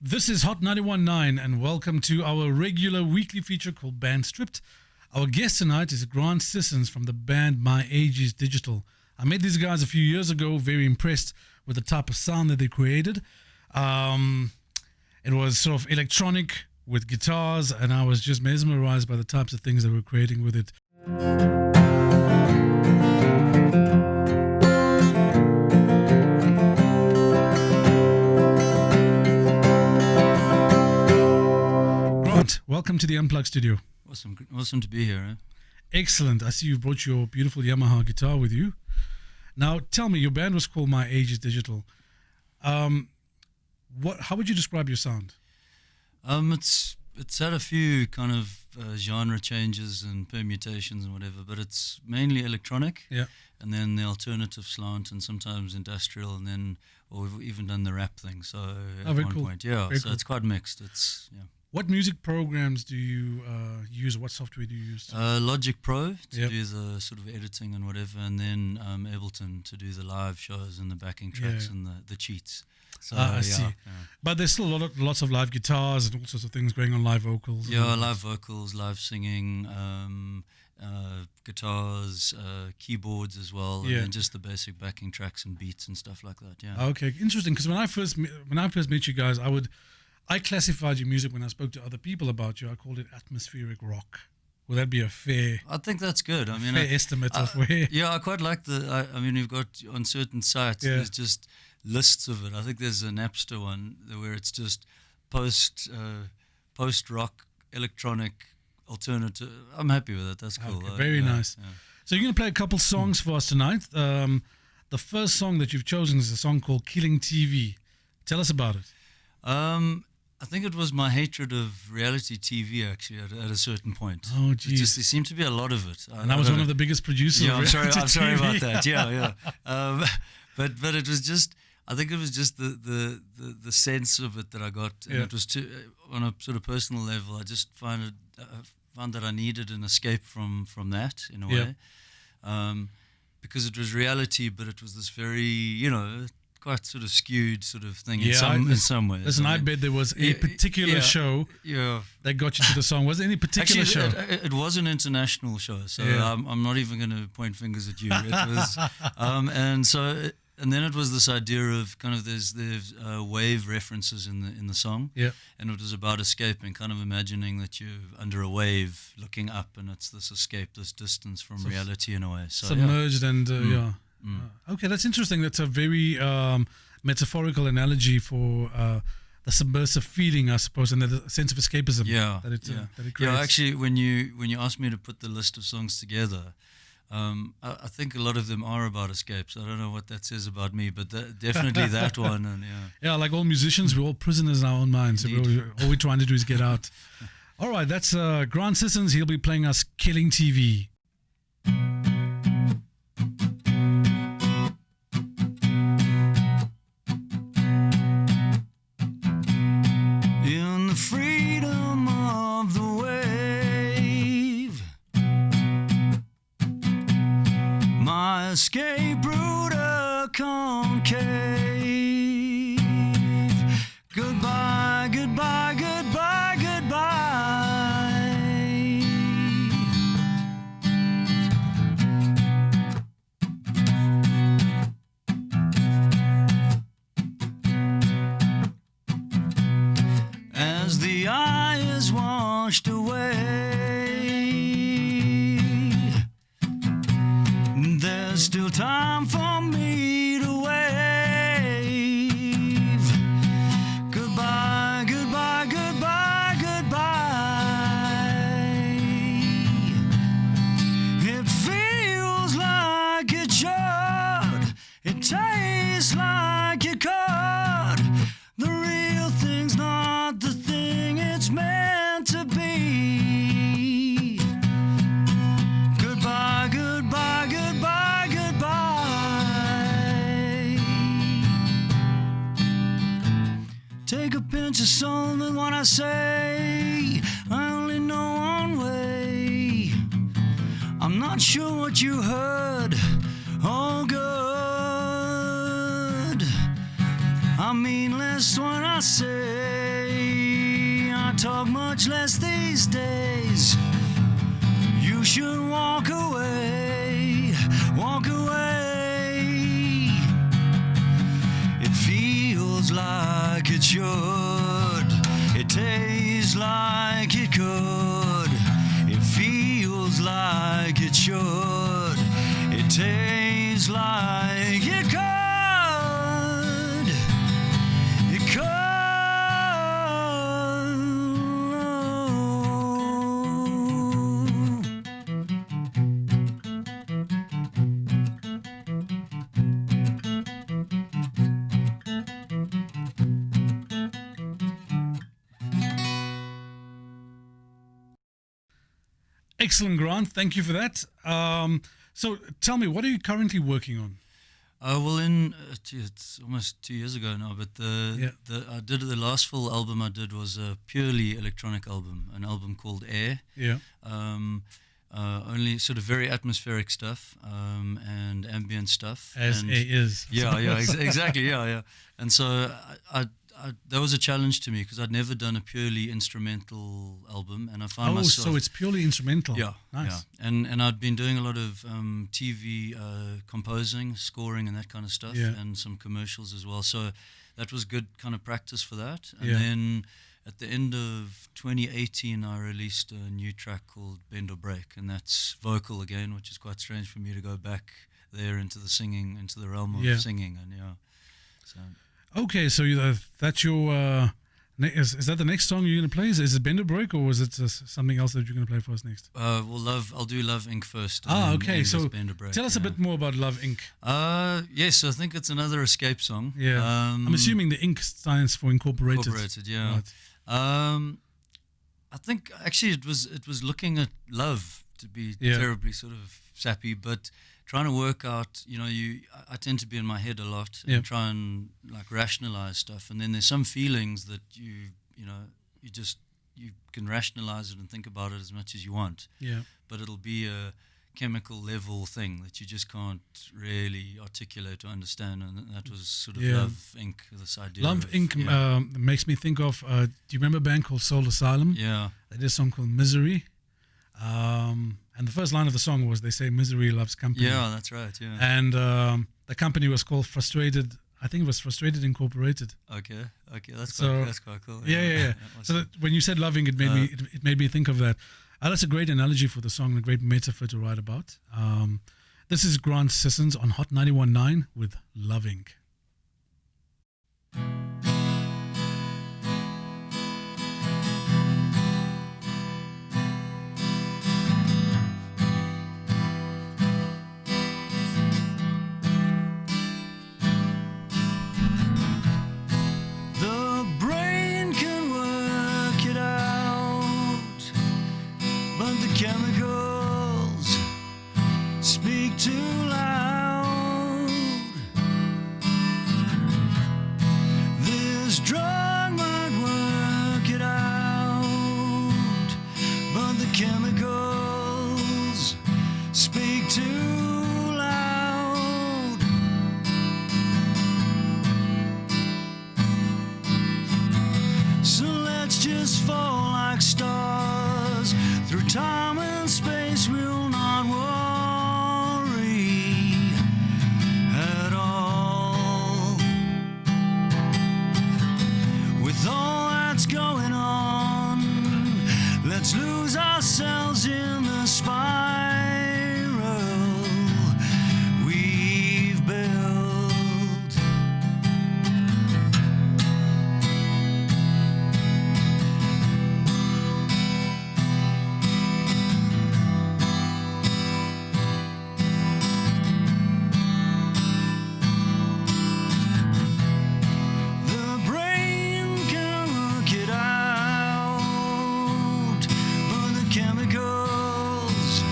This is Hot 91.9 and welcome to our regular weekly feature called Band Stripped. Our guest tonight is Grant Sissons from the band My Age is Digital. I met these guys a few years ago, very impressed with the type of sound that they created. It was sort of electronic with guitars, and I was just mesmerized by the types of things they were creating with it. Grant, welcome to the Unplugged studio. Awesome to be here. Excellent. I see you brought your beautiful Yamaha guitar with you. Now, tell me, your band was called My Age is Digital. How would you describe your sound? It's had a few kind of genre changes and permutations and whatever, but it's mainly electronic. Yeah. And then the alternative slant and sometimes industrial, and then we've even done the rap thing. So at one point, yeah. Very so cool. it's quite mixed. What music programs do you use? What software do you use? Logic Pro to Yep. do the sort of editing and whatever, and then Ableton to do the live shows and the backing tracks and the cheats. So I see. But there's still lots of live guitars and all sorts of things going on, live vocals. Yeah, live vocals, live singing, guitars, keyboards as well, and then just the basic backing tracks and beats and stuff like that. Yeah. Okay, interesting. Because when I first met you guys, I classified your music when I spoke to other people about you. I called it atmospheric rock. Would that be a fair? I think that's good. I mean, fair estimate of where. Yeah, I quite like I mean, you've got on certain sites. There's just lists of it. I think there's a Napster one where it's just post rock, electronic, alternative. I'm happy with it. That's cool. Okay, very nice. Yeah. So you're going to play a couple songs for us tonight. The first song that you've chosen is a song called Killing TV. Tell us about it. I think it was my hatred of reality TV actually at a certain point. Oh, geez. There seemed to be a lot of it. And I was one of the biggest producers. Yeah, of I'm sorry about TV. that. Yeah. But it was just. I think it was just the sense of it that I got, and it was on a sort of personal level. I just found that I needed an escape from that in a way, because it was reality, but it was this very quite sort of skewed sort of thing in some ways. Listen, I bet there was a particular show that got you to the song. Was there any particular show? It was an international show, so I'm not even going to point fingers at you. It was, and then it was this idea of kind of there's wave references in the song, and it was about escaping, kind of imagining that you're under a wave looking up, and it's this escape, this distance from reality in a way. So, submerged and okay, that's interesting. That's a very metaphorical analogy for the submersive feeling, I suppose, and the sense of escapism that it creates. Yeah, actually, when you asked me to put the list of songs together, I think a lot of them are about escapes. I don't know what that says about me, but definitely that one. And yeah, like all musicians, we're all prisoners in our own minds. So all we're trying to do is get out. All right, that's Grant Sissons. He'll be playing us Killing TV. In the freedom of the wave, my escape route a concave. Goodbye, goodbye, goodbye, goodbye. As the eye is washed away, there's still time for me to wave. Goodbye, goodbye, goodbye, goodbye. It feels like it should. It tastes like it could. The real thing's not the thing it's meant to be. Goodbye, goodbye, goodbye, goodbye. Take a pinch of salt in what I say. I only know one way. I'm not sure what you heard. Oh, good. I mean less when I say talk much less these days. You should walk away, walk away. It feels like it should, it tastes like it could. It feels like it should, it tastes like it could. It could. Excellent, Grant. Thank you for that. So tell me, what are you currently working on? Well, it's almost 2 years ago now, but the last full album I did was a purely electronic album, an album called Air. Yeah. Only sort of very atmospheric stuff and ambient stuff. As and A is. Yeah, exactly, yeah. And so that was a challenge to me because I'd never done a purely instrumental album, and I found myself. Oh, so it's purely instrumental. Yeah, nice. Yeah. And I'd been doing a lot of TV composing, scoring, and that kind of stuff, and some commercials as well. So that was good kind of practice for that. And then at the end of 2018, I released a new track called Bend or Break, and that's vocal again, which is quite strange for me to go back there into the singing, into the realm of singing, and so. Okay, so that's your. Is that the next song you're going to play? Is it Bend or Break, or is it something else that you're going to play for us next? I'll do Love Inc. first. Okay. So Bend or Break, tell us a bit more about Love Inc. Yes, I think it's another escape song. Yeah. I'm assuming the Inc. stands for Incorporated. Incorporated, yeah. Right. I think actually it was looking at love, to be terribly sort of sappy, but trying to work out, I tend to be in my head a lot and try and like rationalize stuff, and then there's some feelings that you can rationalize it and think about it as much as you want. Yeah. But it'll be a chemical level thing that you just can't really articulate or understand, and that was sort of Love Inc. This idea. Love Inc. Makes me think of. Do you remember a band called Soul Asylum? Yeah. They did a song called Misery. And the first line of the song was, they say misery loves company. Yeah, that's right, yeah. And the company was called Frustrated. I think it was Frustrated Incorporated. Okay, that's quite cool. Yeah. So that when you said loving, it made me think of that. That's a great analogy for the song, and a great metaphor to write about. This is Grant Sissons on Hot 91.9 with Loving. Chemicals speak too loud. This drug might work it out, but the chemicals speak too loud. So let's just fall like stars through time and space. We'll not worry at all. With all that's going on, let's lose ourselves in the spiral we've built. Chemicals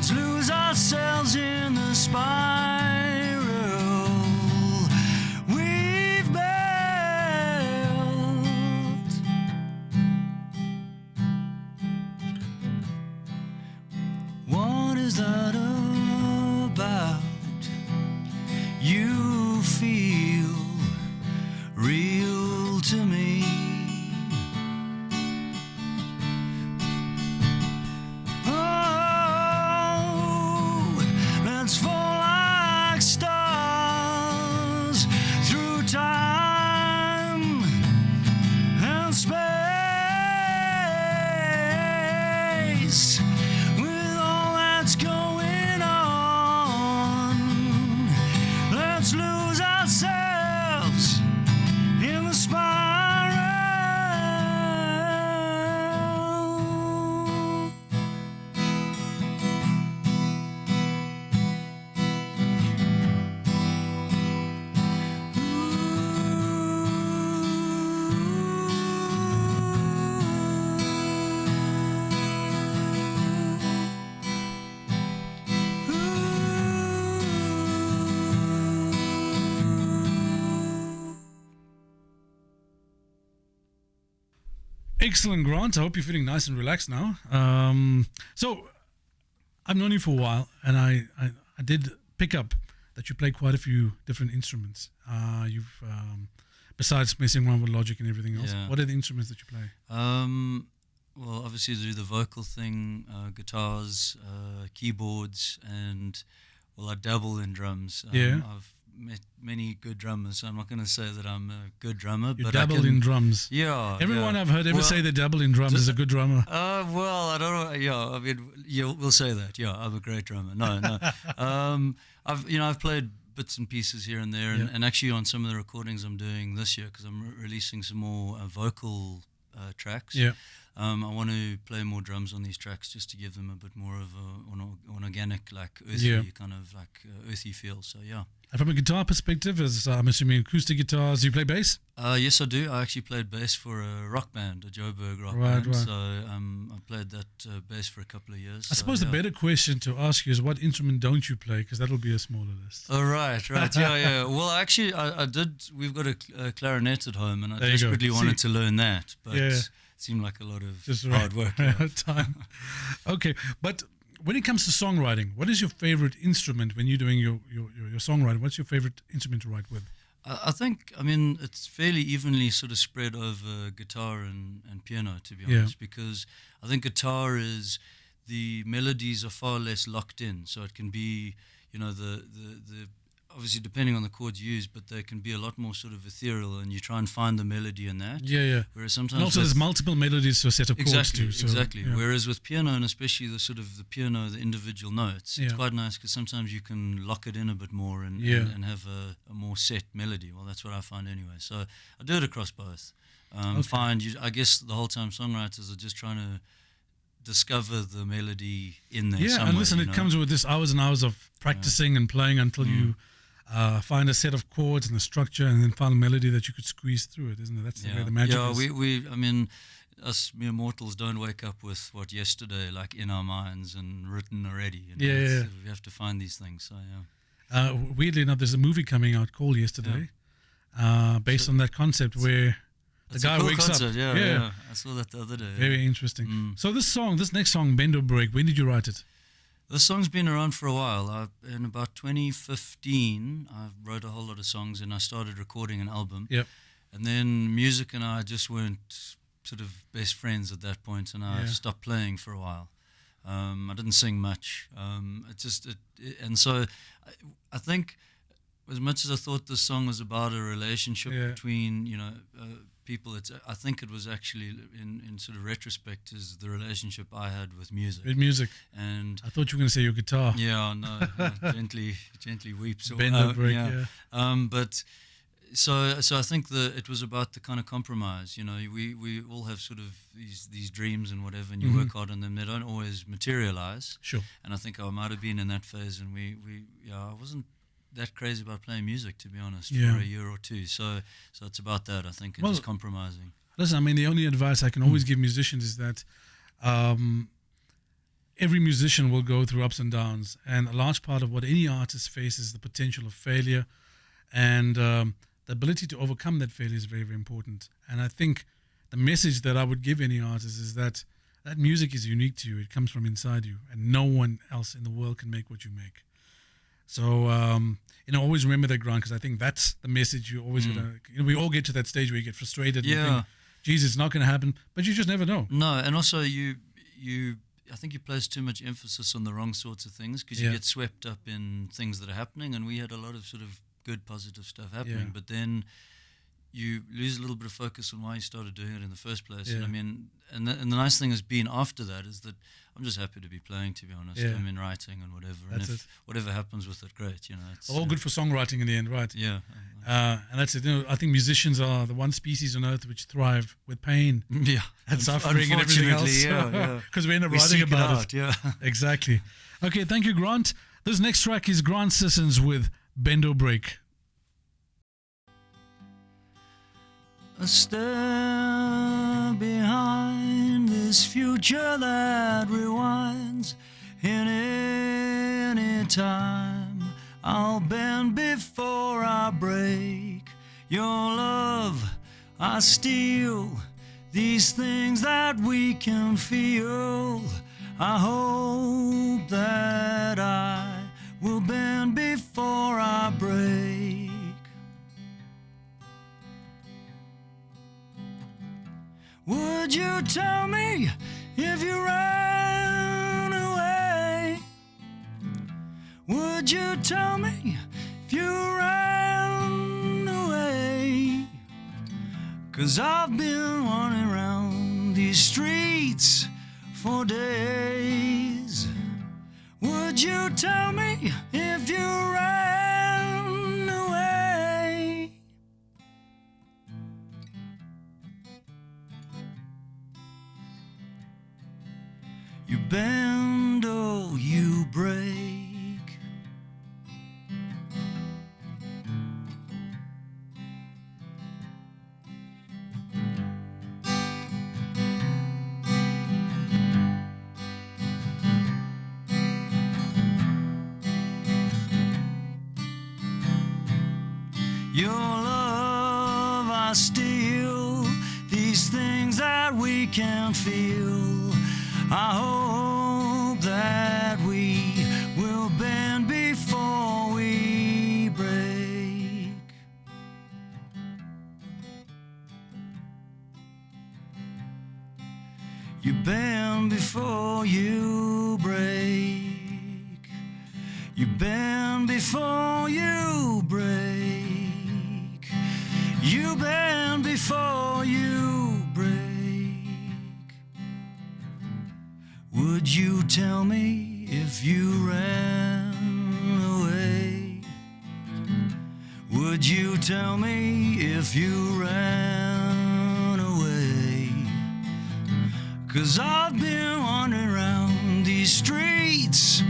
let's lose ourselves in the spiral we've built. What is that about? You feel real to me. Oh, let's fall like stars through time and space. With all that's going on, let's lose ourselves in the spiral. Excellent, Grant. I hope you're feeling nice and relaxed now. So, I've known you for a while, and I did pick up that you play quite a few different instruments. You've besides messing around with Logic and everything else. Yeah. What are the instruments that you play? Well, obviously do the vocal thing, guitars, keyboards, and well, I dabble in drums. Yeah. I've met many good drummers, so I'm not going to say that I'm a good drummer. You but dabble in drums. Yeah. Everyone yeah. I've heard ever say they dabble in drums is a good drummer. Well, I don't know. Yeah, I mean, yeah, we'll say that. Yeah, I'm a great drummer. No. I've played bits and pieces here and there, and actually on some of the recordings I'm doing this year, because I'm releasing some more vocal tracks. Yeah. I want to play more drums on these tracks just to give them a bit more of an organic, like earthy kind of like earthy feel. So yeah. And from a guitar perspective, as I'm assuming acoustic guitars, do you play bass? Yes, I do. I actually played bass for a rock band, a Joburg rock band. Right. So I played that bass for a couple of years. I suppose the better question to ask you is what instrument don't you play? Because that'll be a smaller list. Oh, right. Yeah. Well, actually, I did. We've got a clarinet at home, and I desperately wanted to learn that. But it seemed like a lot of hard work. Time. Okay, but when it comes to songwriting, what is your favorite instrument when you're doing your songwriting? What's your favorite instrument to write with? I think, it's fairly evenly sort of spread over guitar and piano, to be honest, because I think guitar is, the melodies are far less locked in, so it can be, the obviously depending on the chords used, but they can be a lot more sort of ethereal, and you try and find the melody in that. Yeah. Whereas sometimes, and also there's multiple melodies to a set of chords too. So, exactly. Yeah. Whereas with piano, and especially the piano, the individual notes, it's quite nice because sometimes you can lock it in a bit more and have a more set melody. Well, that's what I find anyway. So I do it across both. I guess the whole time songwriters are just trying to discover the melody in there. Yeah, and listen, it comes with this hours and hours of practicing and playing until you find a set of chords and a structure, and then find a melody that you could squeeze through it, isn't it? That's the way the magic is. Yeah, us mere mortals don't wake up with what yesterday, like in our minds and written already. We have to find these things. So weirdly enough, there's a movie coming out called Yesterday, based on that concept where the guy wakes up. Yeah, I saw that the other day. Very interesting. So this next song, Bend or Break, when did you write it? This song's been around for a while. In about 2015, I wrote a whole lot of songs, and I started recording an album. Yep. And then music and I just weren't sort of best friends at that point, and I stopped playing for a while. I didn't sing much. And so I think, as much as I thought this song was about a relationship between people, I think it was actually, in sort of retrospect, is the relationship I had with music. With music. And I thought you were going to say your guitar. Yeah, no, gently weeps. Bend or break. But so I think it was about the kind of compromise. We all have sort of these dreams and whatever, and you work hard on them. They don't always materialize. Sure. And I think I might have been in that phase, and I wasn't that crazy about playing music, to be honest, for a year or two. So it's about that, I think, and just compromising. Listen, the only advice I can always give musicians is that every musician will go through ups and downs, and a large part of what any artist faces is the potential of failure, and the ability to overcome that failure is very, very important. And I think the message that I would give any artist is that music is unique to you. It comes from inside you, and no one else in the world can make what you make. So, always remember that, Grant, because I think that's the message you always gotta. We all get to that stage where you get frustrated. And you think, geez, it's not going to happen, but you just never know. No, and also I think you place too much emphasis on the wrong sorts of things because you get swept up in things that are happening, and we had a lot of sort of good, positive stuff happening, but then you lose a little bit of focus on why you started doing it in the first place. And I mean, and the nice thing has been after that is that I'm just happy to be playing, to be honest. I'm in writing and whatever. That's and if whatever happens with it, great, It's all good for songwriting in the end, right? Yeah. And that's it. I think musicians are the one species on earth which thrive with pain and suffering and everything else. Because we end up writing about it. Exactly. Okay, thank you, Grant. This next track is Grant Sissons with Bend or Break. A step behind this future that rewinds. In any time I'll bend before I break. Your love I steal, these things that we can feel. I hope that I will bend before I break. Would you tell me if you ran away? Would you tell me if you ran away? 'Cause I've been running around these streets for days. Would you tell me if you ran away? You bend or you break. Your love I steal, these things that we can feel. I hope that we will bend before we break. You bend before you break. You bend before you break. You bend before you break. Would you tell me if you ran away? Would you tell me if you ran away? 'Cause I've been wandering around these streets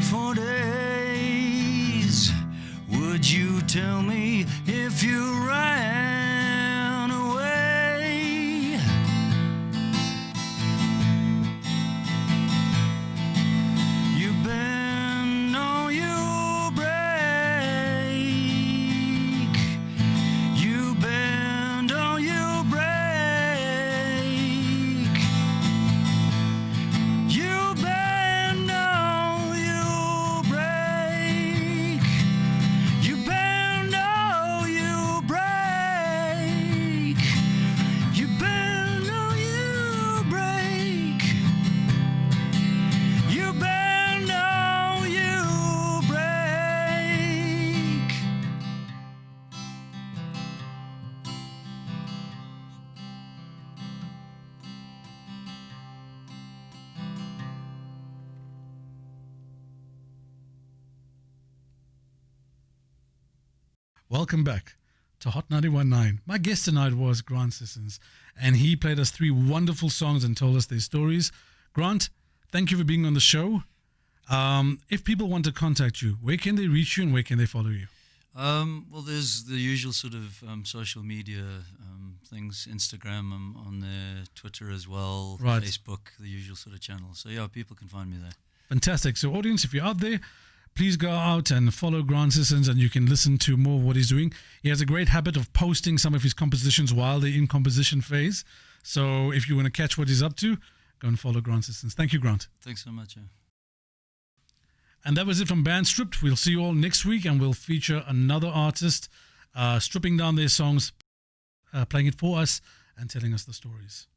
for days. Would you tell me if you ran away? You bend or you break. You bend or you break. You bend or you break. You bend or you break. You bend or you break. You bend or you break. Welcome back to Hot 91.9. My guest tonight was Grant Sissons, and he played us 3 wonderful songs and told us their stories. Grant, thank you for being on the show. If people want to contact you, where can they reach you and where can they follow you? Well, there's the usual sort of social media things. Instagram, I'm on there, Twitter as well, Right. Facebook, the usual sort of channels. So yeah, people can find me there. Fantastic. So audience, if you're out there, please go out and follow Grant Sissons, and you can listen to more of what he's doing. He has a great habit of posting some of his compositions while they're in composition phase. So if you want to catch what he's up to, go and follow Grant Sissons. Thank you, Grant. Thanks so much. Yeah. And that was it from Band Stripped. We'll see you all next week, and we'll feature another artist stripping down their songs, playing it for us, and telling us the stories.